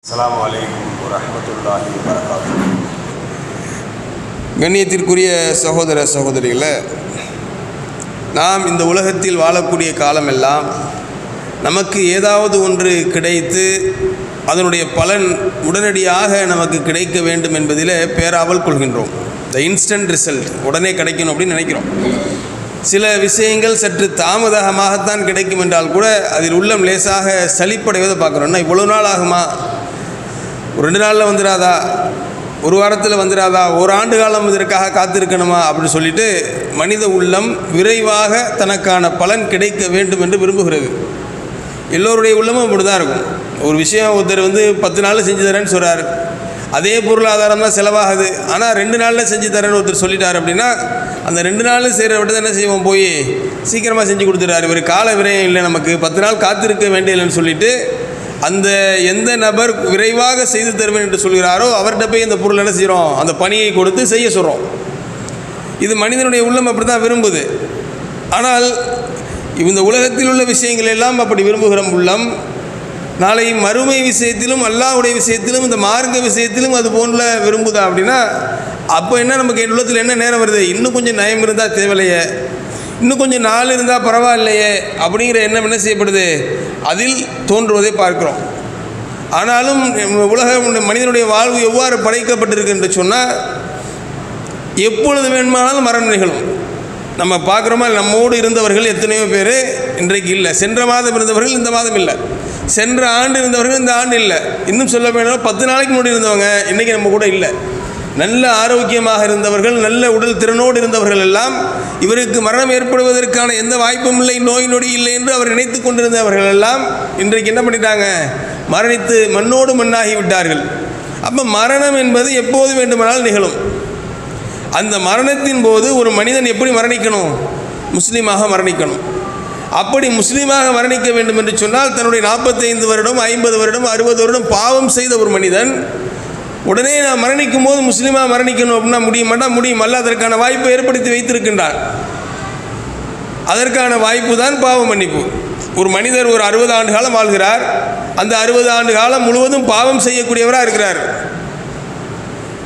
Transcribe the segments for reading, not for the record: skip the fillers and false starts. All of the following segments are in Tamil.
அஸ்ஸலாமு அலைக்கும் வரஹ்மத்துல்லாஹி வபரகாத்துஹு. கண்ணியத்திற்குரிய சகோதர சகோதரிகளே, நாம் இந்த உலகத்தில் வாழக்கூடிய காலமெல்லாம் நமக்கு ஏதாவது ஒன்று கிடைத்து அதனுடைய பலன் உடனடியாக நமக்கு கிடைக்க வேண்டும் என்பதில் பேராவல் கொள்கின்றோம். த இன்ஸ்டன்ட் ரிசல்ட் உடனே கிடைக்கணும் அப்படின்னு நினைக்கிறோம். சில விஷயங்கள் சற்று தாமதமாகத்தான் கிடைக்கும் என்றால் கூட அதில் உள்ளம் லேசாக சலிப்படைவதை பார்க்குறோம்னா இவ்வளோ நாள் ஆகுமா, ஒரு 2 நாளில் வந்துடாதா, ஒரு வாரத்தில் வந்துடாதா, ஒரு ஆண்டு காலம் இதற்காக காத்திருக்கணுமா அப்படின்னு சொல்லிட்டு மனித உள்ளம் விரைவாக தனக்கான பலன் கிடைக்க வேண்டும் என்று விரும்புகிறது. எல்லோருடைய உள்ளமும் அப்படி தான் இருக்கும். ஒரு விஷயம் ஒருத்தர் 10 நாளில் செஞ்சு தரேன்னு சொல்கிறார், அதே பொருளாதாரம் தான் செலவாகுது, ஆனால் 2 நாளில் செஞ்சு தரேன்னு ஒருத்தர் சொல்லிட்டார் அப்படின்னா அந்த 2 நாளில் செய்கிற விட்டு என்ன செய்வோம், போய் சீக்கிரமாக செஞ்சு கொடுத்துட்டார், இவர் கால விரயம் இல்லை, நமக்கு 10 நாள் காத்திருக்க வேண்டியதில்லைன்னு சொல்லிட்டு அந்த எந்த நபர் விரைவாக செய்து தருவேன் என்று சொல்கிறாரோ அவர்கிட்ட போய் அந்த பொருள் என்ன செய்கிறோம், அந்த பணியை கொடுத்து செய்ய சொல்கிறோம். இது மனிதனுடைய உள்ளம் அப்படி தான் விரும்புது. ஆனால் இந்த உலகத்தில் உள்ள விஷயங்கள் எல்லாம் அப்படி விரும்புகிற உள்ளம் நாளை மறுமை விஷயத்திலும் அல்லாஹ்வுடைய விஷயத்திலும் இந்த மார்க்க விஷயத்திலும் அது போன்ற விரும்புதா அப்படின்னா அப்போ என்ன, நமக்கு உள்ளத்தில் என்ன நேரம் வருது, இன்னும் கொஞ்சம் நயம் இருந்தால் தேவையில்லையே, இன்னும் கொஞ்சம் நாள் இருந்தால் பரவாயில்லையே அப்படிங்கிற எண்ணம் என்ன செய்யப்படுது, அதில் தோன்றுவதை பார்க்கிறோம். ஆனாலும் மனிதனுடைய வாழ்வு எவ்வாறு படைக்கப்பட்டிருக்கு என்று சொன்னால் எப்பொழுது வேணுமானாலும் மரணம் நிகழும். நம்ம பார்க்குறோமா, நம்மோடு இருந்தவர்கள் எத்தனையோ பேர் இன்றைக்கு இல்லை, சென்ற மாதம் இருந்தவர்கள் இந்த மாதம் இல்லை, சென்ற ஆண்டு இருந்தவர்கள் இந்த ஆண்டு இல்லை, இன்னும் சொல்ல வேண்டாம் 10 நாளைக்கு முன்னாடி இருந்தவங்க இன்றைக்கி நம்ம கூட இல்லை. நல்ல ஆரோக்கியமாக இருந்தவர்கள், நல்ல உடல் திறனோடு இருந்தவர்கள் எல்லாம் இவருக்கு மரணம் ஏற்படுவதற்கான எந்த வாய்ப்பும் இல்லை, நோய் நொடி இல்லை என்று அவர் நினைத்து கொண்டிருந்தவர்கள் எல்லாம் இன்றைக்கு என்ன பண்ணிட்டாங்க, மரணித்து மண்ணோடு மண்ணாகி விட்டார்கள். அப்போ மரணம் என்பது எப்போது வேண்டுமானாலும் நிகழும். அந்த மரணத்தின் போது ஒரு மனிதன் எப்படி மரணிக்கணும், முஸ்லீமாக மரணிக்கணும். அப்படி முஸ்லீமாக மரணிக்க வேண்டும் என்று சொன்னால் தன்னுடைய 45 வருடம் 50 வருடம் 60 வருடம் பாவம் செய்த ஒரு மனிதன் உடனே நான் மரணிக்கும் போது முஸ்லீமாக மரணிக்கணும் அப்படின்னா முடியும் அல்ல, அதற்கான வாய்ப்பை ஏற்படுத்தி வைத்திருக்கின்றார். அதற்கான வாய்ப்பு தான் பாவ மன்னிப்பு. ஒரு மனிதர் ஒரு 60 ஆண்டு காலம் வாழ்கிறார், அந்த 60 ஆண்டு காலம் முழுவதும் பாவம் செய்யக்கூடியவராக இருக்கிறார்.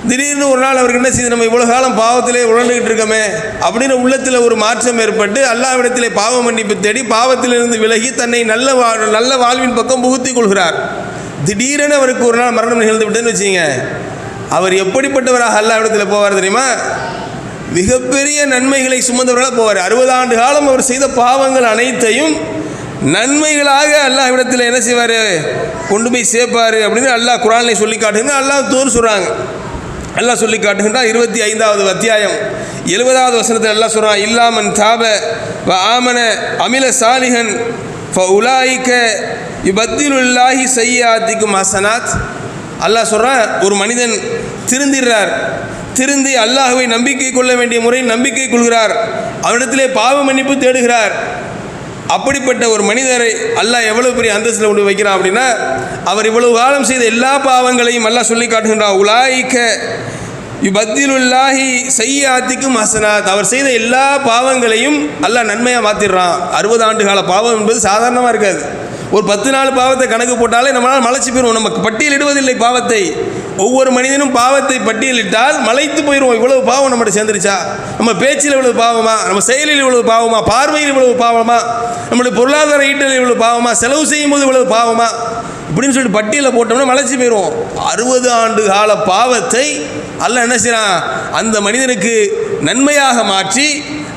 திடீர்னு ஒரு நாள் அவருக்கு என்ன செய்து, நம்ம இவ்வளோ காலம் பாவத்திலே உழண்டுகிட்டு இருக்கோமே அப்படின்னு உள்ளத்தில் ஒரு மாற்றம் ஏற்பட்டு அல்லாஹ்விடத்திலே பாவ மன்னிப்பு தேடி பாவத்திலிருந்து விலகி தன்னை நல்ல வாழ்வின் பக்கம் புகுத்தி கொள்கிறார். திடீரென அவருக்கு ஒரு நாள் மரணம் நிகழ்ந்து விட்டுன்னு வச்சுங்க, அவர் எப்படிப்பட்டவராக அல்லாஹ்விடத்தில் போவார் தெரியுமா, மிகப்பெரிய நன்மைகளை சுமந்தவராக போவார். 60 ஆண்டு காலம் அவர் செய்த பாவங்கள் அனைத்தையும் நன்மைகளாக அல்லாஹ்விடத்தில் என்ன செய்வார், கொண்டு போய் சேர்ப்பார் அப்படின்னு அல்லாஹ் குர்ஆனிலே சொல்லி காட்டுகிறார். அல்லாஹ் தோறு சொல்கிறாங்க, அல்லாஹ் சொல்லி காட்டுகின்றார். 25வது அத்தியாயம் 70வது வசனத்தில் அல்லாஹ் சொல்கிறான், இல்லாமன் தாப வ ஆமன அமில சாலிஹன் ஃபஉலாயிக யுபத்திலுல்லாஹி சய்யாத்திக்கும் ஹசனாத். அல்லாஹ் சொல்கிறான், ஒரு மனிதன் திருந்தி அல்லாஹ்வை நம்பிக்கை கொள்ள வேண்டிய முறையில் நம்பிக்கை கொள்கிறார், அவனிடத்திலே பாவ மன்னிப்பு தேடுகிறார். அப்படிப்பட்ட ஒரு மனிதரை அல்லாஹ் எவ்வளவு பெரிய அந்தஸ்தில் கொண்டு வைக்கிறான் அப்படின்னா, அவர் இவ்வளவு காலம் செய்த எல்லா பாவங்களையும் அல்லாஹ் சொல்லி காட்டுகின்றார். உலாயிக்க யுபத்திலுல்லாஹி சய்யாத்திக்கும் ஹசனாத், அவர் செய்த எல்லா பாவங்களையும் அல்லாஹ் நன்மையாக மாற்றிடுறான். 60 ஆண்டு கால பாவம் என்பது சாதாரணமாக இருக்காது. ஒரு 10 நாள் பாவத்தை கணக்கு போட்டாலே நம்மளால் மலைச்சு போயிடுவோம். நமக்கு பட்டியலிடுவதில்லை பாவத்தை, ஒவ்வொரு மனிதனும் பாவத்தை பட்டியலிட்டால் மலைத்து போயிடுவோம். இவ்வளவு பாவம் நம்மகிட்ட சேர்ந்துருச்சா, நம்ம பேச்சில் இவ்வளவு பாவமா, நம்ம செயலில் இவ்வளவு பாவமா, பார்வையில் இவ்வளவு பாவமா, நம்மளுடைய பொருளாதார ஈட்டல் இவ்வளவு பாவமா, செலவு செய்யும் போது இவ்வளவு பாவமா இப்படின்னு சொல்லிட்டு பட்டியலை போட்டோம்னா மலைச்சு போயிடுவோம். 60 ஆண்டு கால பாவத்தை அல்லாஹ் என்ன செய்யறான், அந்த மனிதனுக்கு நன்மையாக மாற்றி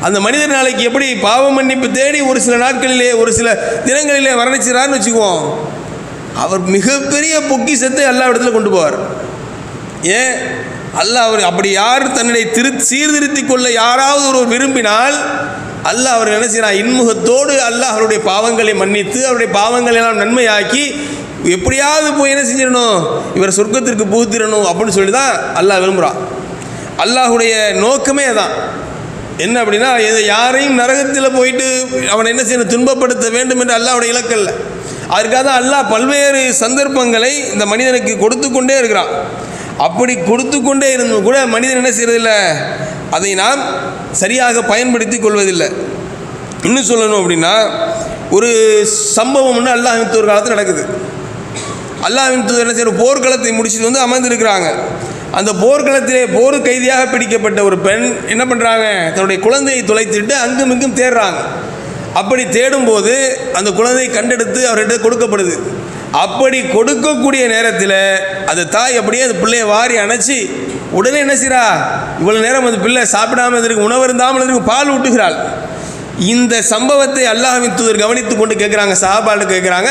அந்த மனிதர் நாளைக்கு எப்படி பாவ மன்னிப்பு தேடி ஒரு சில நாட்களிலே ஒரு சில தினங்களிலே வர்ணிக்கிறார்னு வச்சுக்குவோம், அவர் மிகப்பெரிய பொக்கிஷத்தை அல்லாஹ்விடத்தில் கொண்டு போவார். ஏன் அல்லாஹ் அவர் அப்படி யார் தன்னை சீர்திருத்தி கொள்ள யாராவது ஒரு விரும்பினால் அல்லாஹ் அவர் என்ன செய்யறான், இன்முகத்தோடு அல்லாஹ் அவருடைய பாவங்களை மன்னித்து அவருடைய பாவங்களை எல்லாம் நன்மையாக்கி எப்படியாவது போய் என்ன செஞ்சிடணும், இவர் சொர்க்கத்திற்கு புகுத்திடணும் அப்படின்னு சொல்லி தான் அல்லாஹ் விரும்புகிறான். அல்லாஹுடைய நோக்கமே அதான். என்ன அப்படின்னா, யாரையும் நரகத்தில் போயிட்டு அவனை என்ன செய்யணும், துன்பப்படுத்த வேண்டும் என்று அல்லாஹ்வுடைய இலக்கல்ல. அதற்காக தான் அல்லாஹ் பல்வேறு சந்தர்ப்பங்களை இந்த மனிதனுக்கு கொடுத்து கொண்டே இருக்கிறான். அப்படி கொடுத்து கொண்டே இருந்தும் கூட மனிதன் என்ன செய்யறதில்லை, அதை நாம் சரியாக பயன்படுத்தி கொள்வதில்லை. இன்னும் சொல்லணும் அப்படின்னா, ஒரு சம்பவம் ஒன்று அல்லாஹ் ஒரு காலத்தில் நடக்குது. அல்லாஹ்வின் தூதர் என்ன செய்ய போர்க்களத்தை முடிச்சுட்டு வந்து அமர்ந்திருக்கிறாங்க. அந்த போர்க்களத்திலே போர் கைதியாக பிடிக்கப்பட்ட ஒரு பெண் என்ன பண்ணுறாங்க, தன்னுடைய குழந்தையை தொலைத்துட்டு அங்கும் இங்கும் தேடுறாங்க. அப்படி தேடும்போது அந்த குழந்தையை கண்டெடுத்து அவர்கிட்ட கொடுக்கப்படுது. அப்படி கொடுக்கக்கூடிய நேரத்தில் அந்த தாய் அப்படியே அந்த பிள்ளையை வாரி அணைச்சி உடனே என்ன செய்கிறா, இவ்வளோ நேரம் அந்த பிள்ளை சாப்பிடாமல் இருந்திருக்கு, உணவு இருந்தாமல் இருக்கு, பால் ஊட்டுகிறாள். இந்த சம்பவத்தை அல்லாஹ்வின் தூதர் கவனித்து கொண்டு கேட்குறாங்க, சஹாபாட்ட கேட்குறாங்க,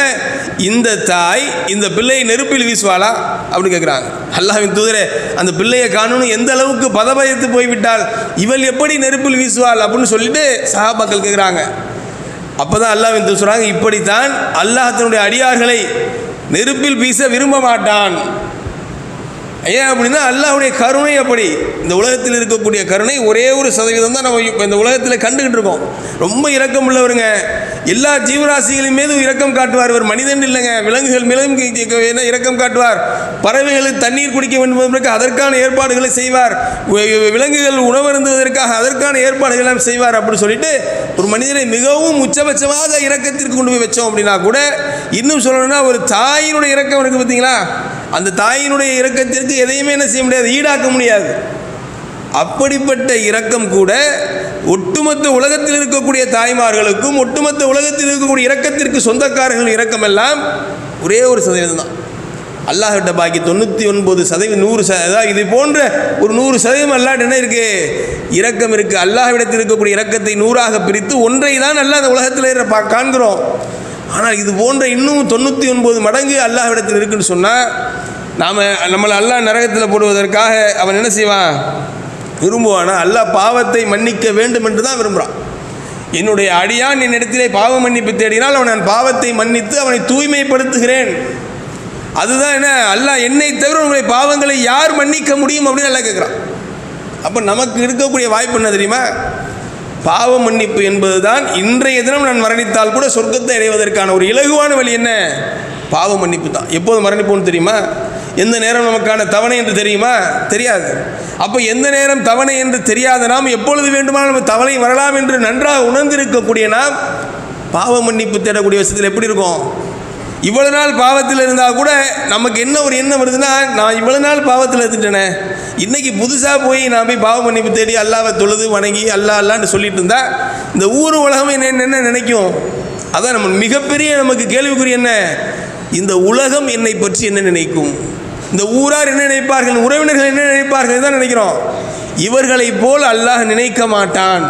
இந்த தாய் இந்த பிள்ளையை நெருப்பில் வீசுவாளா அப்படின்னு கேட்குறாங்க. அல்லாஹ்வின் தூதரே, அந்த பிள்ளையை காணணும் எந்த அளவுக்கு பதபயத்து போய்விட்டால் இவள் எப்படி நெருப்பில் வீசுவாள் அப்படின்னு சொல்லிட்டு சஹாபாக்கள் கேட்குறாங்க. அப்போ தான் அல்லாஹ்வின் தூதர் சொல்கிறாங்க, இப்படித்தான் அல்லாஹ் தன்னுடைய அடியார்களை நெருப்பில் வீச விரும்ப மாட்டான். ஏன் அப்படின்னா அல்லாஹ்வுடைய கருணை அப்படி. இந்த உலகத்தில் இருக்கக்கூடிய கருணை ஒரே ஒரு சதவீதம் தான் நம்ம இப்போ இந்த உலகத்தில் கண்டுக்கிட்டு இருக்கோம். ரொம்ப இரக்கம் உள்ளவருங்க, எல்லா ஜீவராசிகளின் மீதும் இரக்கம் காட்டுவார். இவர் மனிதன் இல்லைங்க, விலங்குகள் மீதும் இரக்கம் காட்டுவார். பறவைகளுக்கு தண்ணீர் குடிக்க வேண்டும் என்பதற்கு அதற்கான ஏற்பாடுகளை செய்வார். விலங்குகள் உணவருந்துவதற்காக அதற்கான ஏற்பாடுகள் எல்லாம் செய்வார். அப்படின்னு சொல்லிட்டு ஒரு மனிதனை மிகவும் உச்சபட்சமாக இரக்கத்திற்கு கொண்டு போய் வச்சோம் அப்படின்னா கூட, இன்னும் சொல்லணும்னா ஒரு தாயினுடைய இரக்கம் இருக்குது பார்த்தீங்களா, அந்த தாயினுடைய இரக்கத்திற்கு எதையுமே என்ன செய்ய முடியாது, ஈடாக்க முடியாது. அப்படிப்பட்ட இரக்கம் கூட ஒட்டுமொத்த உலகத்தில் இருக்கக்கூடிய தாய்மார்களுக்கும் ஒட்டுமொத்த உலகத்தில் இருக்கக்கூடிய இரக்கத்திற்கு சொந்தக்காரர்கள் இரக்கம் எல்லாம் ஒரே ஒரு சதவீதம் தான். அல்லாஹ்கிட்ட பாக்கி 99% 100%, இது போன்ற ஒரு 100% அல்லாஹ் என்ன இருக்கு, இரக்கம் இருக்கு. அல்லாஹ்விடத்தில் இருக்கக்கூடிய இரக்கத்தை 100ஆக பிரித்து ஒன்றை தான் அல்லாஹ் அந்த உலகத்தில் காண்கிறோம். ஆனால் இது போன்ற இன்னும் 99 மடங்கு அல்லாஹ்விடத்தில் இருக்குன்னு சொன்னால் நம்மளை அல்லாஹ் நரகத்தில் போடுவதற்காக அவன் என்ன செய்வான், விரும்புவானா? அல்லாஹ் பாவத்தை மன்னிக்க வேண்டும் என்று தான் விரும்புகிறான். என்னுடைய அடியான் என்னிடத்திலே பாவ மன்னிப்பு தேடினால் அவன் நான் பாவத்தை மன்னித்து அவனை தூய்மைப்படுத்துகிறேன். அதுதான் என்ன, அல்லாஹ் என்னை தவிர உங்களுடைய பாவங்களை யார் மன்னிக்க முடியும் அப்படின்னு அல்லாஹ் கேட்குறான். அப்போ நமக்கு இருக்கக்கூடிய வாய்ப்பு என்ன தெரியுமா, பாவ மன்னிப்பு என்பது தான். இன்றைய தினம் நான் மரணித்தால் கூட சொர்க்கத்தை அடைவதற்கான ஒரு இலகுவான வழி என்ன, பாவ மன்னிப்பு தான். எப்போது மரணிப்போன்னு தெரியுமா, எந்த நேரம் நமக்கான தவணை என்று தெரியுமா, தெரியாது. அப்போ எந்த நேரம் தவணை என்று தெரியாத நாம் எப்பொழுது வேண்டுமானாலும் நம்ம தவணை வரலாம் என்று நன்றாக உணர்ந்திருக்கக்கூடிய நாம் பாவ மன்னிப்பு தேடக்கூடிய விஷயத்தில் எப்படி இருக்கும், இவ்வளவு நாள் பாவத்தில் இருந்தால் கூட நமக்கு என்ன ஒரு எண்ணம் வருதுன்னா, நான் இவ்வளவு நாள் பாவத்தில் இருந்துட்டேனே, இன்றைக்கி புதுசாக போய் நான் போய் பாவ மன்னிப்பு தேடி அல்லாவை தொழுது வணங்கி அல்லான்னு சொல்லிட்டு இருந்தா இந்த ஊர் உலகம் என்ன நினைக்கும். அதான் நம்ம மிகப்பெரிய நமக்கு கேள்விக்குறி என்ன, இந்த உலகம் என்னை பற்றி என்ன நினைக்கும், இந்த ஊரார் என்ன நினைப்பார்கள், உறவினர்கள் என்ன நினைப்பார்கள் தான் நினைக்கிறோம். இவர்களை போல் அல்லாஹ் நினைக்க மாட்டான்.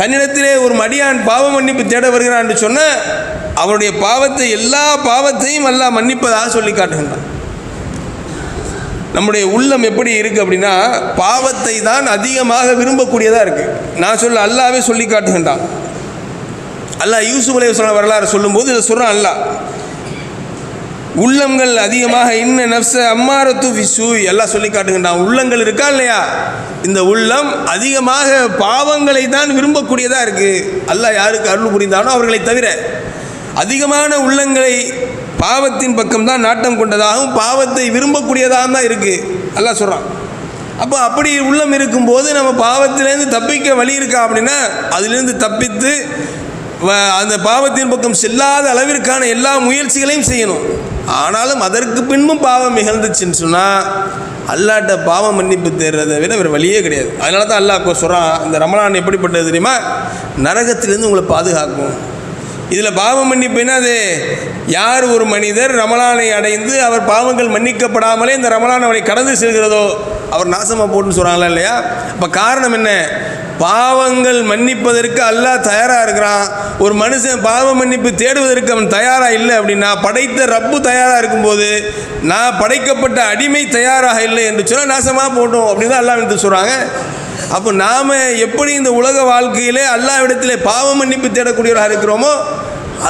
தன்னிடத்திலே ஒரு மடியான் பாவ மன்னிப்பு தேட வருகிறான் என்று சொன்ன அவருடைய பாவத்தை எல்லா பாவத்தையும் அல்லாஹ் மன்னிப்பதாக சொல்லி காட்டுகின்றான். நம்முடைய உள்ளம் எப்படி இருக்குது அப்படின்னா, பாவத்தை தான் அதிகமாக விரும்பக்கூடியதாக இருக்குது. நான் சொல்ல அல்லாஹ்வே சொல்லி காட்டுகின்றான். அல்லாஹ் யூசுப் அலைஹிஸ்ஸலாம் வரலாறு சொல்லும்போது இதை சொல்கிறான். அல்லாஹ் உள்ளங்கள் அதிகமாக இன்ன நஃப்ஸ அம்மாரத்து பிஸ்ஸூய் எல்லாம் சொல்லி காட்டுகின்றான். உள்ளங்கள் இருக்கா இல்லையா, இந்த உள்ளம் அதிகமாக பாவங்களை தான் விரும்பக்கூடியதாக இருக்குது. அல்லாஹ் யாருக்கு அருள் புரிந்தானோ அவர்களை தவிர அதிகமான உள்ளங்களை பாவத்தின் பக்கம்தான் நாட்டம் கொண்டதாகவும் பாவத்தை விரும்பக்கூடியதாக தான் இருக்குது அல்லாஹ் சொல்கிறான். அப்போ அப்படி உள்ளம் இருக்கும்போது நம்ம பாவத்திலேருந்து தப்பிக்க வழி இருக்கா அப்படின்னா, அதிலிருந்து தப்பித்து அந்த பாவத்தின் பக்கம் செல்லாத அளவிற்கான எல்லா முயற்சிகளையும் செய்யணும். ஆனாலும் அதற்கு பின்பும் பாவம் நிகழ்ந்துச்சுன்னு சொன்னால் அல்லாட்ட பாவம் மன்னிப்பு தேடுறதை விட வேறு வழியே கிடையாது. அதனால தான் அல்லாஹ் சொல்கிறான், இந்த ரமலான் எப்படிப்பட்டது தெரியுமா, நரகத்திலேருந்து உங்களை பாதுகாக்கும். இதில் பாவம் மன்னிப்பு என்னது, யார் ஒரு மனிதர் ரமலானை அடைந்து அவர் பாவங்கள் மன்னிக்கப்படாமலே இந்த ரமலான் அவரை கடந்து செல்கிறதோ அவர் நாசமாக போட்டுன்னு சொல்கிறாங்களா இல்லையா. அப்போ காரணம் என்ன, பாவங்கள் மன்னிப்பதற்கு அல்லாஹ் தயாராக இருக்கிறான். ஒரு மனுஷன் பாவ மன்னிப்பு தேடுவதற்கு அவன் தயாராக இல்லை அப்படின்னா, படைத்த ரப்பு தயாராக இருக்கும்போது நான் படைக்கப்பட்ட அடிமை தயாராக இல்லை என்று சொன்னால் நாசமாக போட்டோம் அப்படின்னு தான் அல்லாஹ் வந்து சொல்கிறாங்க. அப்போ நாம் எப்படி இந்த உலக வாழ்க்கையிலே அல்லாஹ்விடத்திலே பாவ மன்னிப்பு தேடக்கூடியவராக இருக்கிறோமோ,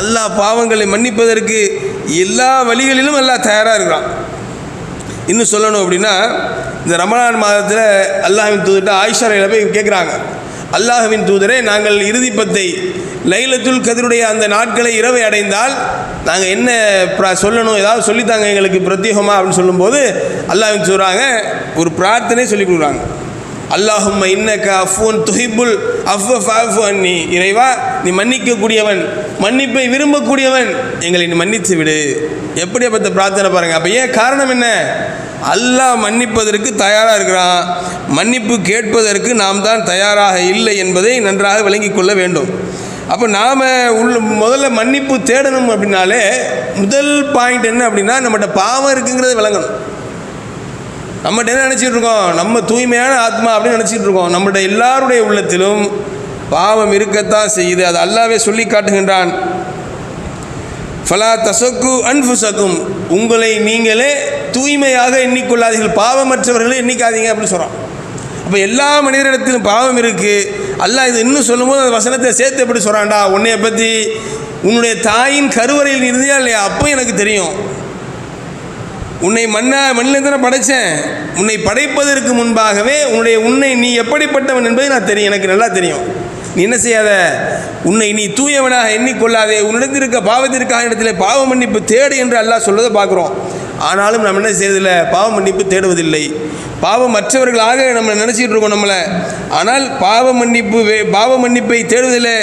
அல்லாஹ் பாவங்களை மன்னிப்பதற்கு எல்லா வழிகளிலும் அல்லாஹ் தயாராக இருக்கிறான். இன்னும் சொல்லணும் அப்படின்னா, இந்த ரமலான் மாதத்தில் அல்லாஹ்வின் தூதர்கிட்ட ஆயிஷா போய் கேட்குறாங்க, அல்லாஹ்வின் தூதரே, நாங்கள் இறுதி பத்தை லைலத்துல் கத்ருடைய அந்த நாட்களை இரவை அடைந்தால் நாங்கள் என்ன சொல்லணும், ஏதாவது சொல்லித்தாங்க எங்களுக்கு பிரத்யேகமாக அப்படின்னு சொல்லும்போது அல்லாஹ்வின் சொல்கிறாங்க, ஒரு பிரார்த்தனை சொல்லி கொடுக்குறாங்க. அல்லாஹும்ம இன்னக அஃபுன் துஹிப்புல் அஃவ ஃபஅஃபு அன்னி, இறைவா நீ மன்னிக்கக்கூடியவன், மன்னிப்பை விரும்பக்கூடியவன், எங்களை நீ மன்னித்து விடு. எப்படிப்பட்ட பிரார்த்தனை பாருங்கள். அப்போ ஏன் காரணம் என்ன? அல்லாஹ் மன்னிப்பதற்கு தயாராக இருக்கிறான், மன்னிப்பு கேட்பதற்கு நாம் தான் தயாராக இல்லை என்பதை நன்றாக விளங்கிக் கொள்ள வேண்டும். அப்போ நாம் முதல்ல மன்னிப்பு தேடணும் அப்படின்னாலே முதல் பாயிண்ட் என்ன அப்படின்னா, நம்மகிட்ட பாவம் இருக்குங்கிறத விளங்கணும். நம்மகிட்ட என்ன நினச்சிட்டு இருக்கோம்? நம்ம தூய்மையான ஆத்மா அப்படின்னு நினச்சிட்டு இருக்கோம். நம்மகிட்ட எல்லாருடைய உள்ளத்திலும் பாவம் இருக்கத்தான் செய்யுது. அது அல்லாஹ்வே சொல்லி காட்டுகின்றான். ஃபலா தசக்கு அன்ஃபுசக்கும், உங்களை நீங்களே தூய்மையாக எண்ணிக்கொள்ளாதீர்கள், பாவமற்றவர்களை எண்ணிக்காதீங்க அப்படின்னு சொல்கிறான். அப்போ எல்லா மனிதரிடத்திலும் பாவம் இருக்குது. அல்லாஹ் இது இன்னும் சொல்லும்போது அந்த வசனத்தை சேர்த்து எப்படி சொல்கிறான்டா, உன்னைய பற்றி உன்னுடைய தாயின் கருவறையில் இருந்தியா இல்லையா, அப்போ எனக்கு தெரியும். உன்னை மண்ணில் தானே படைத்தேன், உன்னை படைப்பதற்கு முன்பாகவே உன்னை நீ எப்படிப்பட்டவன் என்பது நான் தெரியும், எனக்கு நல்லா தெரியும். நீ என்ன செய்யாத, உன்னை நீ தூயவனாக எண்ணிக்கொள்ளாதே, உன்னிடத்திருக்க பாவத்திற்காக இடத்துல பாவ மன்னிப்பு தேடு என்று அல்லாஹ் சொல்வதை பார்க்குறோம். ஆனாலும் நம்ம என்ன செய்யறதில்லை, பாவ மன்னிப்பு தேடுவதில்லை. பாவம் மற்றவர்களாக நம்ம நினச்சிட்டு இருக்கோம் நம்மளை. ஆனால் பாவ மன்னிப்பை தேடுவதில்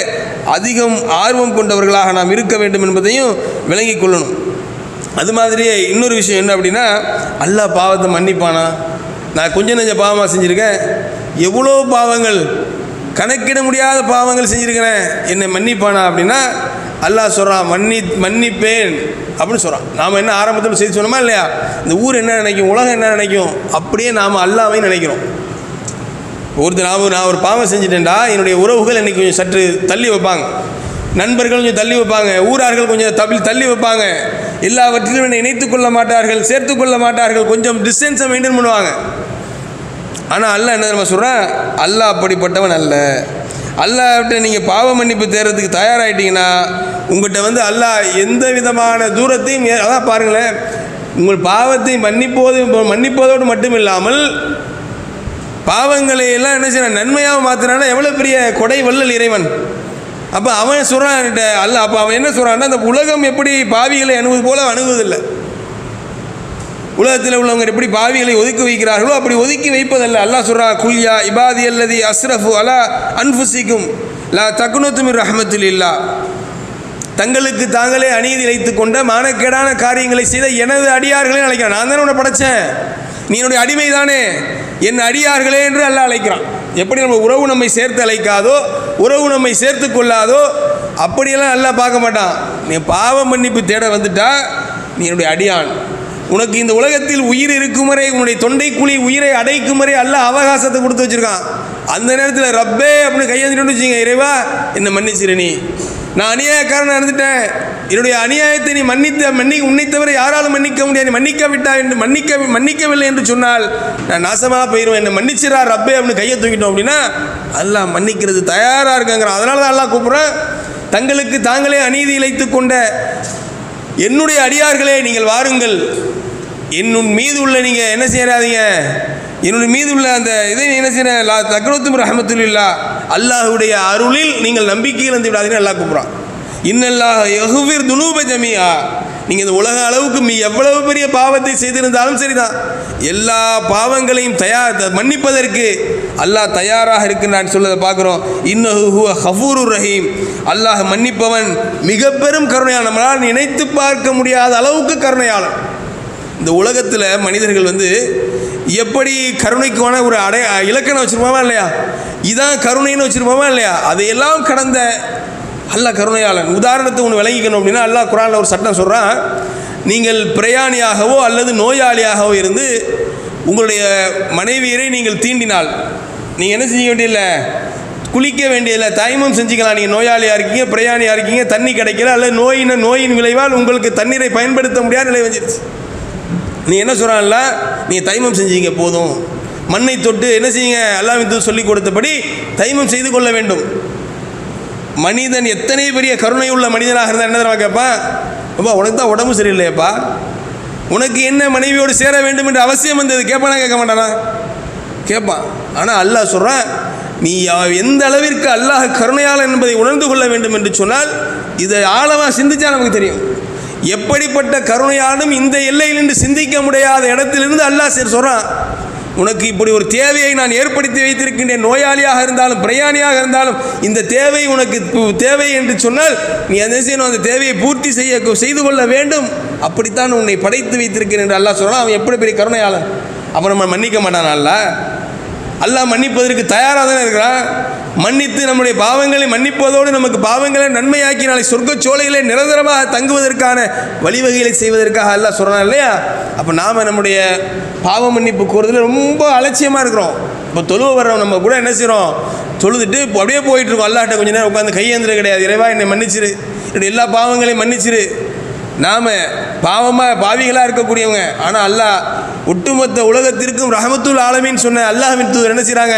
அதிகம் ஆர்வம் கொண்டவர்களாக நாம் இருக்க வேண்டும் என்பதையும் விளங்கி கொள்ளணும். அது மாதிரியே இன்னொரு விஷயம் என்ன அப்படின்னா, அல்லாஹ் பாவத்தை மன்னிப்பானா? நான் கொஞ்சம் நெஞ்ச பாவமாக செஞ்சுருக்கேன், எவ்வளோ பாவங்கள், கணக்கிட முடியாத பாவங்கள் செஞ்சுருக்கிறேன், என்னை மன்னிப்பானா அப்படின்னா அல்லாஹ் சொல்கிறான், மன்னிப்பேன் அப்படின்னு சொல்கிறான். நாம் என்ன ஆரம்பத்தில் செய்து சொன்னோமா இல்லையா, இந்த ஊர் என்ன நினைக்கும், உலகம் என்ன நினைக்கும், அப்படியே நாம் அல்லாஹ்வையும் நினைக்கிறோம். நான் ஒரு பாவம் செஞ்சுட்டேன்டா, என்னுடைய உறவுகள் என்னை கொஞ்சம் சற்று தள்ளி வைப்பாங்க, நண்பர்கள் கொஞ்சம் தள்ளி வைப்பாங்க, ஊரார்கள் கொஞ்சம் தள்ளி வைப்பாங்க, எல்லாவற்றிலும் என்னை இணைத்து கொள்ள மாட்டார்கள், சேர்த்து கொள்ள மாட்டார்கள், கொஞ்சம் டிஸ்டன்ஸை மெயின்டைன் பண்ணுவாங்க. ஆனால் அல்லாஹ் என்ன நம்ம சொல்கிறான், அல்லாஹ் அப்படிப்பட்டவன் அல்ல. அல்லாஹ்கிட்ட நீங்கள் பாவ மன்னிப்பு தேடுறதுக்கு தயாராகிட்டீங்கன்னா உங்கள்கிட்ட அல்லாஹ் எந்த விதமான தூரத்தையும், அதான் பாருங்களேன், உங்கள் பாவத்தை மன்னிப்பதோடு மட்டும் இல்லாமல் பாவங்களை எல்லாம் என்ன செய்யணும், நன்மையாக மாற்றினான்னா எவ்வளோ பெரிய கொடை வள்ளல் இறைவன். அப்போ அவன் சொல்கிறான் அல்ல, அப்போ அவன் என்ன சொல்கிறான்னா, அந்த உலகம் எப்படி பாவிகளை அணுகுவது போல அணுகுவதில்லை. உலகத்தில் உள்ளவங்க எப்படி பாவிகளை ஒதுக்கி வைக்கிறார்களோ அப்படி ஒதுக்கி வைப்பதல்ல. அல்லாஹ் சொல்கிறான், குல்யா இபாதி அல்லதி அஸ்ரஃபு அலா அன்ஃபுசிக்கும் லா தக்னூது மின் ரஹ்மத்தில்லாஹ், தங்களுக்கு தாங்களே அநீதி இழைத்து கொண்ட மானக்கேடான காரியங்களை செய்த எனது அடியார்களே அழைக்கிறான். நான் தானே உன்னை படைத்தேன், நீ என்னுடைய அடிமை தானே, என் அடியார்களே என்று அல்லாஹ் அழைக்கிறான். எப்படி நம்ம உறவு நம்மை சேர்த்து அழைக்காதோ, உறவு நம்மை சேர்த்து கொள்ளாதோ, அப்படியெல்லாம் அல்லாஹ் பார்க்க மாட்டான். நீ பாவ மன்னிப்பு தேட வந்துட்டா நீ என்னுடைய அடியான். உனக்கு இந்த உலகத்தில் உயிர் இருக்கும் வரை, உன்னுடைய தொண்டை குழி உயிரை அடைக்கும் வரை அல்லாஹ் அவகாசத்தை கொடுத்து வச்சுருக்கான். அந்த நேரத்தில் ரப்பே அப்படின்னு கையெழுந்துட்டு வச்சுங்க, இறைவா என்னை மன்னிச்சிரு, நீ நான் அநியாயக்காரன் இருந்துட்டேன், என்னுடைய அநியாயத்தை நீ உன்னை தவிர யாராலும் மன்னிக்க முடியாது, நீ மன்னிக்கவில்லை என்று சொன்னால் நான் நாசமாக போயிடுவேன், என்னை மன்னிச்சிரா ரப்பே அப்படின்னு கையை தூக்கிட்டோம் அப்படின்னா அல்லாஹ் மன்னிக்கிறது தயாராக இருக்காங்கிறான். அதனால தான் அல்லாஹ் கூப்பிட்றேன், தங்களுக்கு தாங்களே அநீதி இழைத்து கொண்ட என்னுடைய அடியார்களே நீங்கள் வாருங்கள், என்னுன் மீது உள்ள நீங்கள் என்ன செய்யாதீங்க, என்னுடைய மீது உள்ள அந்த இதை என்ன செய்ய தக்னூது மின் ரஹ்மத்தில்லாஹ், அல்லாஹுடைய அருளில் நீங்கள் நம்பிக்கை இழந்து விடாதீங்க. அல்லாஹ் கூப்பிட்றான், இன்னல்லாஹ் யக்ஃபிர் துனூப ஜமீஆ, நீங்கள் இந்த உலக அளவுக்கு எவ்வளவு பெரிய பாவத்தை செய்திருந்தாலும் சரிதான், எல்லா பாவங்களையும் மன்னிப்பதற்கு அல்லாஹ் தயாராக இருக்கிறான்னு சொல்லதை பார்க்குறோம். இன்னஹு ஹுவ கஃபூருர் ரஹீம், அல்லாஹ் மன்னிப்பவன், மிக பெரும் கருணையாளன், நம்மளால் நினைத்து பார்க்க முடியாத அளவுக்கு கருணையாளன். இந்த உலகத்தில் மனிதர்கள் எப்படி கருணைக்கான ஒரு இலக்கணம் வச்சுருப்போமா இல்லையா, இதான் கருணைன்னு வச்சுருப்போமா இல்லையா, அதையெல்லாம் கடந்த அல்லாஹ் கருணையாளன். உதாரணத்தை ஒன்று விளங்கிக்கணும் அப்படின்னா, அல்லாஹ் குர்ஆனில் ஒரு சட்டம் சொல்கிறான், நீங்கள் பிரயாணியாகவோ அல்லது நோயாளியாகவோ இருந்து உங்களுடைய மனைவியரை நீங்கள் தீண்டினால் நீங்கள் என்ன செஞ்ச வேண்டியதில்லை, குளிக்க வேண்டியதில்லை, தயமம் செஞ்சுக்கலாம். நீங்கள் நோயாளியாக இருக்கீங்க, பிரயாணியாக இருக்கீங்க, தண்ணி கிடைக்கல, அல்லது நோயின் விளைவால் உங்களுக்கு தண்ணீரை பயன்படுத்த முடியாத நிலை வந்துருச்சு, நீ என்ன சொல்கிறான்ல, நீங்கள் தைமம் செஞ்சீங்க போதும், மண்ணை தொட்டு என்ன செய்யுங்க, அல்லாஹ் சொல்லிக் கொடுத்தபடி தைமம் செய்து கொள்ள வேண்டும். மனிதன் எத்தனை பெரிய கருணை உள்ள மனிதனாக இருந்தால் என்ன தெரியுமா கேட்பான், அப்பா உனக்கு தான் உடம்பு சரியில்லையப்பா, உனக்கு என்ன மனைவியோடு சேர வேண்டும் என்று அவசியம் வந்தது, கேட்பானா கேட்க மாட்டானா, கேட்பான். ஆனால் அல்லாஹ் சொல்கிறான், நீ எந்த அளவிற்கு அல்லாஹ் கருணையாளன் என்பதை உணர்ந்து கொள்ள வேண்டும் என்று சொன்னால் இதை ஆழமாக சிந்திச்சா நமக்கு தெரியும். எப்படிப்பட்ட கருணையாலும் இந்த எல்லையிலிருந்து சிந்திக்க முடியாத இடத்திலிருந்து அல்லாஹ் சொல்கிறான், உனக்கு இப்படி ஒரு தேவையை நான் ஏற்படுத்தி வைத்திருக்கின்றேன், நோயாளியாக இருந்தாலும் பிரயாணியாக இருந்தாலும் இந்த தேவை உனக்கு தேவை என்று சொன்னால் நீ என்ன செய்யணும், அந்த தேவையை பூர்த்தி செய்து கொள்ள வேண்டும். அப்படித்தான் உன்னை படைத்து வைத்திருக்கிறேன் என்று அல்லாஹ் சொல்கிறான். அவன் எப்படி பெரிய கருணையாளன். அப்போ நம்ம மன்னிக்க மாட்டான். அல்லாஹ் மன்னிப்பதற்கு தயாராக தானே இருக்கிறான். மன்னித்து நம்முடைய பாவங்களை மன்னிப்பதோடு நமக்கு பாவங்களை நன்மையாக்கி நாளை சொர்க்கச் சோலைகளை நிரந்தரமாக தங்குவதற்கான வழிவகைகளை செய்வதற்காக அல்லாஹ் சொல்கிறான் இல்லையா. அப்போ நாம் நம்முடைய பாவ மன்னிப்பு கோருதில் ரொம்ப அலட்சியமாக இருக்கிறோம். இப்போ தொழுவ வர்றோம், நம்ம கூட என்ன செய்கிறோம், தொழுதுட்டு அப்படியே போயிட்டுருக்கோம். அல்லாஹ்ட்ட கொஞ்சம் நேரம் உட்காந்து கையேந்திர கிடையாது. இறைவா என்னை மன்னிச்சிரு, என்னுடைய எல்லா பாவங்களையும் மன்னிச்சிரு. நாம் பாவிகளாக இருக்கக்கூடியவங்க. ஆனால் அல்லாஹ் ஒட்டுமொத்த உலகத்திற்கும் ரஹமத்துல் ஆலமீன் சொன்ன அல்லாஹ்வின் தூதர் என்ன செய்கிறாங்க,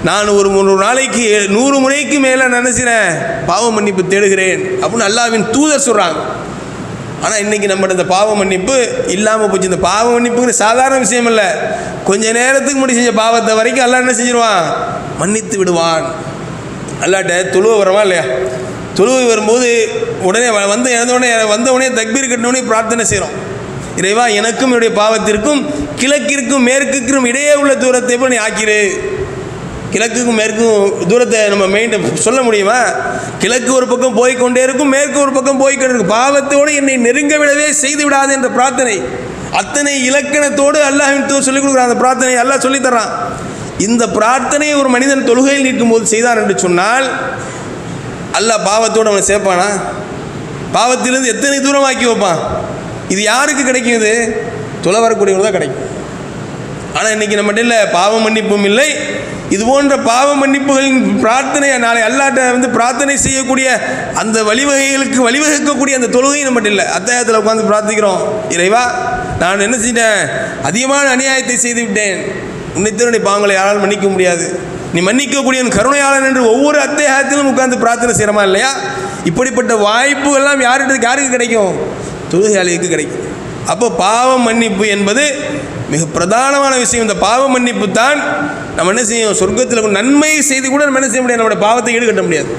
நான் ஒரு நாளைக்கு 100 முறைக்கு மேலே நினைச்சிறேன் பாவ மன்னிப்பு தேடுகிறேன் அப்படின்னு அல்லாஹ்வின் தூதர் சொல்கிறாங்க. ஆனால் இன்றைக்கி நம்மளோட இந்த பாவ மன்னிப்பு இல்லாமல் போச்சு. இந்த பாவ மன்னிப்புங்கிற சாதாரண விஷயம் இல்லை. கொஞ்ச நேரத்துக்கு முன்னாடி செஞ்ச பாவத்தை வரைக்கும் அல்லாஹ் என்ன செஞ்சிருவான், மன்னித்து விடுவான். அல்லாஹ்ட்ட தொழுவ வரமா இல்லையா, தொழுவை வரும்போது உடனே வந்தவுடனே தக்பீர் கட்டினோடனே பிரார்த்தனை செய்கிறோம். இறைவா எனக்கும் என்னுடைய பாவத்திற்கும் கிழக்கிற்கும் மேற்குக்கும் இடையே உள்ள தூரத்தை போல் நீ ஆக்கிரு. கிழக்குக்கும் மேற்கும் தூரத்தை நம்ம சொல்ல முடியுமா? கிழக்கு ஒரு பக்கம் போய்கொண்டே இருக்கும், மேற்கு ஒரு பக்கம் போய்கொண்டே இருக்கும். பாவத்தோடு என்னை நெருங்க விடவே செய்து விடாது என்ற பிரார்த்தனை அத்தனை இலக்கணத்தோடு அல்லாஹ்வின் தூதர் சொல்லிக் கொடுக்குறான். அந்த பிரார்த்தனை அல்லாஹ் சொல்லித்தரான். இந்த பிரார்த்தனையை ஒரு மனிதன் தொழுகையில் நிற்கும் போது செய்தான் என்று சொன்னால் அல்லாஹ் பாவத்தோடு அவனை சேர்ப்பானா? பாவத்திலிருந்து எத்தனை தூரம் ஆக்கி வைப்பான். இது யாருக்கு கிடைக்கும்? இது தொலை வரக்கூடியவங்க தான் கிடைக்கும். ஆனால் இன்றைக்கி நம்மகிட்ட இல்லை, பாவ மன்னிப்பும் இல்லை. இது போன்ற பாவ மன்னிப்புகளின் பிரார்த்தனை நாளை அல்லாஹ்ட்ட பிரார்த்தனை செய்யக்கூடிய அந்த வழிவகைகளுக்கு வழிவகுக்கக்கூடிய அந்த தொழுகை நம்மகிட்ட இல்லை. அத்தாயத்தில் உட்காந்து பிரார்த்திக்கிறோம், இறைவா நான் என்ன செஞ்சேன், அதிகமான அநியாயத்தை செய்து விட்டேன், உன்னைத்தனுடைய பாவங்களை யாரால் மன்னிக்க முடியாது, நீ மன்னிக்கக்கூடிய கருணையாளன் என்று ஒவ்வொரு அத்தியாயத்திலும் உட்கார்ந்து பிரார்த்தனை செய்கிறோமா இல்லையா? இப்படிப்பட்ட வாய்ப்புகள்லாம் யாருக்கு கிடைக்கும்? தொழுகையாளிக்கு கிடைக்கும். அப்போ பாவ மன்னிப்பு என்பது மிக பிரதானமான விஷயம். இந்த பாவ மன்னிப்பு தான் நம்ம என்ன செய்யும், சொர்க்கத்தில் நன்மை செய்து கூட நம்ம என்ன செய்ய முடியாது, நம்மளுடைய பாவத்தை ஈடுகட்ட முடியாது.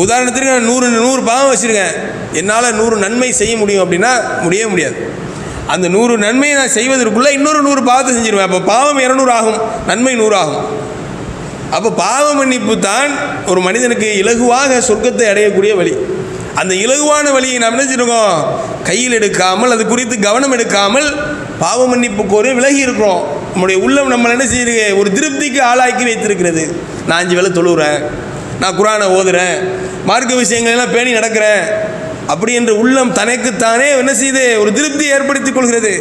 உதாரணத்திற்கு நான் 100 பாவம் வச்சுருக்கேன், என்னால் 100 நன்மை செய்ய முடியும் அப்படின்னா முடியவே முடியாது. அந்த 100 நன்மையை நான் செய்வதற்குள்ளே இன்னொரு 100 பாவத்தை செஞ்சுருவேன். அப்போ பாவம் 200 ஆகும், நன்மை 100 ஆகும். அப்போ பாவ மன்னிப்பு தான் ஒரு மனிதனுக்கு இலகுவாக சொர்க்கத்தை அடையக்கூடிய வழி. அந்த இலகுவான வழியை நாம் என்ன செய்யணும், கையில் எடுக்காமல் அது குறித்து கவனம் எடுக்காமல் பாவ மன்னிப்பு கோரி விலகி இருக்கிறோம். நம்முடைய உள்ளம் நம்மளை என்ன செய்யுது, ஒரு திருப்திக்கு ஆளாக்கி வைத்திருக்கிறது. நான் 5 வேளை தொழுகிறேன், நான் குர்ஆனை ஓதுறேன், மார்க்க விஷயங்களெல்லாம் பேணி நடக்கிறேன் அப்படி என்று உள்ளம் தனக்குத்தானே என்ன செய்து ஒரு திருப்தியை ஏற்படுத்தி கொள்கிறது.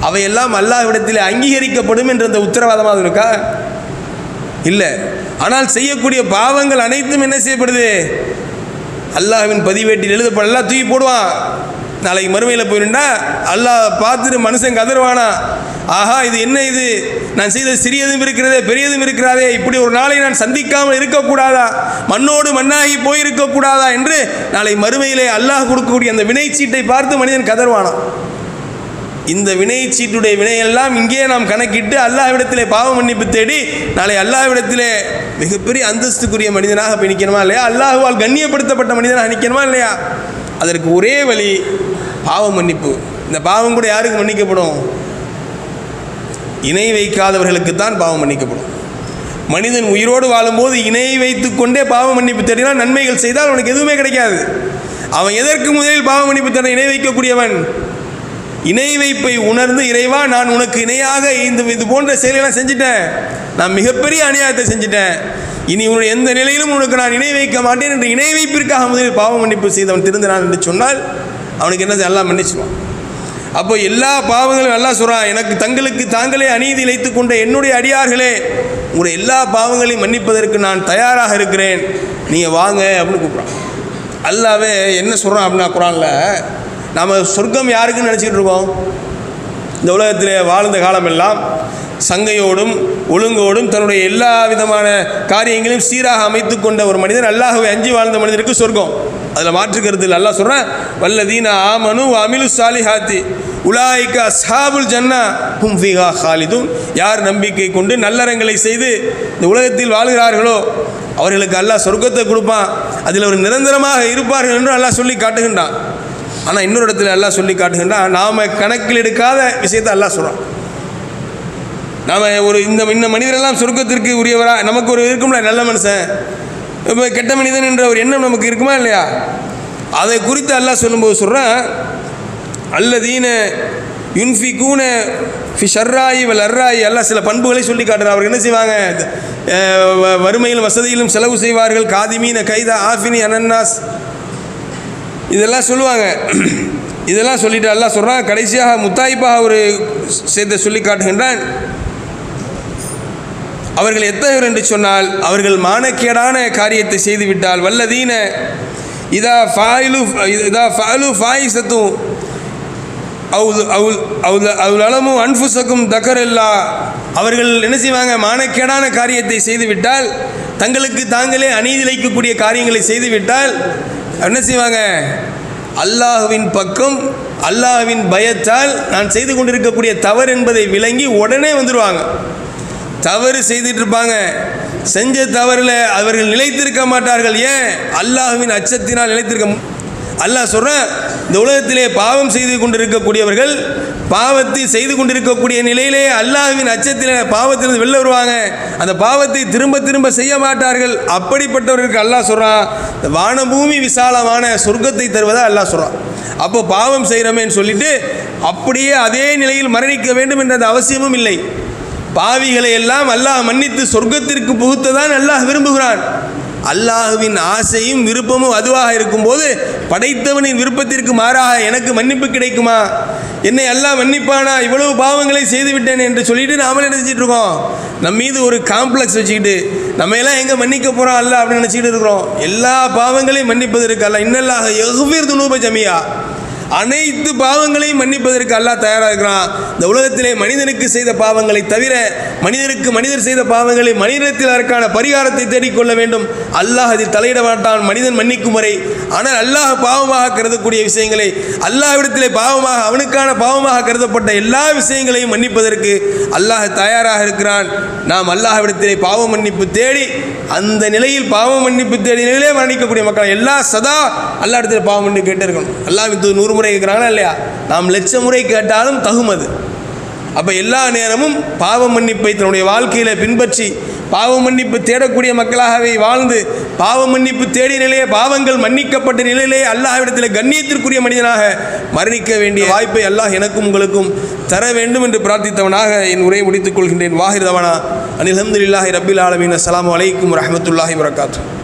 அவையெல்லாம் அல்லாஹ்விடத்தில் அங்கீகரிக்கப்படும் என்ற அந்த உத்தரவாதமாக இருக்கா? இல்லை. ஆனால் செய்யக்கூடிய பாவங்கள் அனைத்தும் என்ன செய்யப்படுது, அல்லாஹ்வின் பதிவேட்டில் எழுதப்பட அல்லாஹ் தூக்கி போடுவான். நாளைக்கு மறுமையில் போயிருந்தா அல்லாஹ் பார்த்துட்டு மனுஷன் கதறுவானா, ஆஹா இது என்ன, இது நான் செய்த சிறியதும் இருக்கிறதே பெரியதும் இருக்கிறாதே, இப்படி ஒரு நாளை நான் சந்திக்காமல் இருக்கக்கூடாதா, மண்ணோடு மண்ணாகி போயிருக்கக்கூடாதா என்று நாளை மறுமையிலே அல்லாஹ் கொடுக்கக்கூடிய அந்த வினைச்சீட்டை பார்த்து மனிதன் கதறுவானா. இந்த வினைச்சீட்டுடைய வினையெல்லாம் இங்கே நாம் கணக்கிட்டு அல்லாஹ்விடத்திலே பாவ மன்னிப்பு தேடி நாளை அல்லாஹ்விடத்திலே மிகப்பெரிய அந்தஸ்துக்குரிய மனிதனாக போய் நிற்கணுமா இல்லையா, அல்லாஹுவால் கண்ணியப்படுத்தப்பட்ட மனிதனாக நிற்கணுமா இல்லையா? அதற்கு ஒரே வழி பாவ மன்னிப்பு. இந்த பாவம் கூட யாருக்கு மன்னிக்கப்படும்? இணை வைக்காதவர்களுக்குத்தான் பாவம் மன்னிக்கப்படும். மனிதன் உயிரோடு வாழும்போது இணை வைத்து கொண்டே பாவ மன்னிப்பு தேடினால் நன்மைகள் செய்தால் அவனுக்கு எதுவுமே கிடைக்காது. அவன் எதற்கு முதலில் பாவ மன்னிப்பு தேட இணை வைக்கக்கூடியவன்? இணை வைப்பை உணர்ந்து இறைவா நான் உனக்கு இணையாக இது போன்ற செயலெல்லாம் செஞ்சுட்டேன், நான் மிகப்பெரிய அநியாயத்தை செஞ்சுட்டேன், இனி உன்னுடைய எந்த நிலையிலும் உனக்கு நான் இணை வைக்க மாட்டேன் என்று இணை வைப்பிற்காக முதலில் பாவ மன்னிப்பு செய்தவன் திருந்தினான் என்று சொன்னால் அவனுக்கு என்ன எல்லாம் மன்னிச்சுவான். அப்போ எல்லா பாவங்களும் எல்லாம் சொல்கிறான், எனக்கு தங்களுக்கு தாங்களே அநீதி இழைத்து கொண்ட என்னுடைய அடியார்களே உங்களுடைய எல்லா பாவங்களையும் மன்னிப்பதற்கு நான் தயாராக இருக்கிறேன், நீங்கள் வாங்க அப்படின்னு கூப்பிட்றான். அல்லாவே என்ன சொல்கிறான் அப்படின்னா, குர்ஆனில் நாம் சொர்க்கம் யாருக்குன்னு நினச்சிக்கிட்டு இருக்கோம்? இந்த உலகத்தில் வாழ்ந்த காலமெல்லாம் சங்கையோடும் ஒழுங்கோடும் தன்னுடைய எல்லா விதமான காரியங்களையும் சீராக அமைத்து கொண்ட ஒரு மனிதன், அல்லாஹ்வை அஞ்சி வாழ்ந்த மனிதருக்கு சொர்க்கம். அதில் மாற்றுக்கிறது இல்லை. அல்லாஹ் சொல்கிறேன், வல்லதீன ஆமனு அமிலு சாலிஹாத்தி உலாயிக அஸ்ஹாபுல் ஜன்னா ஹும் ஃபீஹா ஹாலிதுன். யார் நம்பிக்கை கொண்டு நல்லறங்களை செய்து இந்த உலகத்தில் வாழ்கிறார்களோ அவர்களுக்கு அல்லாஹ் சொர்க்கத்தை கொடுப்பான், அதில் ஒரு நிரந்தரமாக இருப்பார்கள் என்று அல்லாஹ் சொல்லி காட்டுகின்றான். ஆனால் இன்னொரு இடத்துல அல்லாஹ் சொல்லி காட்டுகின்றான், நாம் கணக்கில் எடுக்காத விஷயத்தை அல்லாஹ் சொல்கிறான். நாம் ஒரு இந்த மனிதரெல்லாம் சொர்க்கத்திற்கு உரியவரா, நமக்கு ஒரு இருக்கும்ல நல்ல மனுஷன், இப்போ கெட்ட மனிதன் என்ற ஒரு எண்ணம் நமக்கு இருக்குமா இல்லையா? அதை குறித்து அல்லாஹ் சொல்லும்போது சொல்கிறான், அல்லதீன யுன்ஃபிகூன ஃபி ஷர்ராயி வல் அர்ராயி. அல்லாஹ் சில பண்புகளை சொல்லி காட்டுறார். அவர்கள் என்ன செய்வாங்க? வறுமையிலும் வசதியிலும் செலவு செய்வார்கள். காதிமீன கைதா ஆஃபினி அனன்னாஸ், இதெல்லாம் சொல்லுவாங்க. இதெல்லாம் சொல்லிட்டு அல்லாஹ் சொல்கிறான், கடைசியாக முத்தாய்ப்பாக ஒரு செய்த சொல்லி காட்டுகின்றான். அவர்கள் எத்தகையவர் என்று சொன்னால், அவர்கள் மானக்கேடான காரியத்தை செய்துவிட்டால், வல்லதீன இதா ஃபாயிலு ஃபாயிசத்தும் அவுலமு அன்ஃபுசக்கும் தக்கரல்லா. அவர்கள் என்ன செய்வாங்க? மானக்கேடான காரியத்தை செய்துவிட்டால், தங்களுக்கு தாங்களே அநீதிழைக்கக்கூடிய காரியங்களை செய்துவிட்டால் என்ன செய்வாங்க? அல்லாஹுவின் பக்கம் அல்லாஹுவின் பயத்தால் நான் செய்து கொண்டிருக்கக்கூடிய தவறு என்பதை விளங்கி உடனே வந்துடுவாங்க. தவறு செய்துட்டு இருப்பாங்க, செஞ்ச தவறில் அவர்கள் நிலைத்திருக்க மாட்டார்கள். ஏன்? அல்லாஹுவின் அச்சத்தினால் நிலைத்திருக்க. அல்லாஹ் சொல்கிறான், இந்த உலகத்திலே பாவம் செய்து கொண்டிருக்கக்கூடியவர்கள் பாவத்தை செய்து கொண்டிருக்கக்கூடிய நிலையிலே அல்லாஹுவின் அச்சத்தில் பாவத்திலிருந்து வெளில வருவாங்க. அந்த பாவத்தை திரும்ப திரும்ப செய்ய மாட்டார்கள். அப்படிப்பட்டவர்களுக்கு அல்லாஹ் சொல்கிறான், இந்த வானபூமி விசாலமான சொர்க்கத்தை தருவதாக அல்லாஹ் சொல்கிறான். அப்போ பாவம் செய்கிறோமேன்னு சொல்லிட்டு அப்படியே அதே நிலையில் மரணிக்க வேண்டும் என்ற அவசியமும் இல்லை. பாவிகளை எல்லாம் அல்லாஹ் மன்னித்து சொர்க்கத்திற்கு புகுத்ததான் அல்லாஹ் விரும்புகிறான். அல்லாஹுவின் ஆசையும் விருப்பமும் அதுவாக இருக்கும்போது, படைத்தவனின் விருப்பத்திற்கு மாறாக எனக்கு மன்னிப்பு கிடைக்குமா? என்னை அல்லாஹ் மன்னிப்பானா? இவ்வளவு பாவங்களை செய்து விட்டேன் என்று சொல்லிட்டு நாமளே நினச்சிட்டு இருக்கோம். நம்ம மீது ஒரு காம்ப்ளெக்ஸ் வச்சுக்கிட்டு நம்ம எல்லாம் எங்கே மன்னிக்க போகிறோம் அல்ல அப்படின்னு நினச்சிக்கிட்டு இருக்கிறோம். எல்லா பாவங்களையும் மன்னிப்பதற்கு அல்ல, இன்னல்லாஹ யக்ஃபிர் துனூப ஜமியா, அனைத்து பாவங்களையும் மன்னிப்பதற்கு அல்லாஹ் தயாராக இருக்கிறான். இந்த உலகத்திலே மனிதனுக்கு செய்த பாவங்களை தவிர மனிதர் செய்த பாவங்களை மனிதத்தில் அதற்கான பரிகாரத்தை தேடிக்கொள்ள வேண்டும். அல்லாஹ் அதில் தலையிட மாட்டான் மனிதன் மன்னிக்கும் வரை. ஆனால் அல்லாஹ் பாவமாக கருதக்கூடிய விஷயங்களை, அல்லாஹ்விடத்திலே பாவமாக அவனுக்கான பாவமாக கருதப்பட்ட எல்லா விஷயங்களையும் மன்னிப்பதற்கு அல்லாஹ் தயாராக இருக்கிறான். நாம் அல்லாஹ்விடத்திலே பாவ மன்னிப்பு தேடி அந்த நிலையில் பாவ மன்னிப்பு தேடி நிலையிலே மன்னிக்கக்கூடிய மக்கள் எல்லாம் சதா அல்லாஹ் இடத்துல பாவ மன்னிப்பு கேட்டு இருக்கணும். அல்லாஹ் 100 முறை கேட்குறாங்களா இல்லையா? நாம் 1,00,000 முறை கேட்டாலும் தகுமது. அப்போ எல்லா நேரமும் பாவ மன்னிப்பை தன்னுடைய வாழ்க்கையில் பின்பற்றி பாவ மன்னிப்பு தேடக்கூடிய மக்களாகவே வாழ்ந்து பாவ மன்னிப்பு தேடிய நிலையே, பாவங்கள் மன்னிக்கப்பட்ட நிலையிலே அல்லாஹ்விடத்தில் கண்ணியத்திற்குரிய மனிதனாக மரணிக்க வேண்டிய வாய்ப்பை அல்லாஹ் எனக்கும் உங்களுக்கும் தர வேண்டும் என்று பிரார்த்தித்தவனாக என் உரையை முடித்துக் கொள்கின்றேன். வாஹிர் தவானா அனில் அல்ஹம்துலில்லாஹி ரப்பில் ஆலமீன். அஸ்ஸலாமு அலைக்கும் வரஹ்மத்துல்லாஹி வபரகாத்துஹு.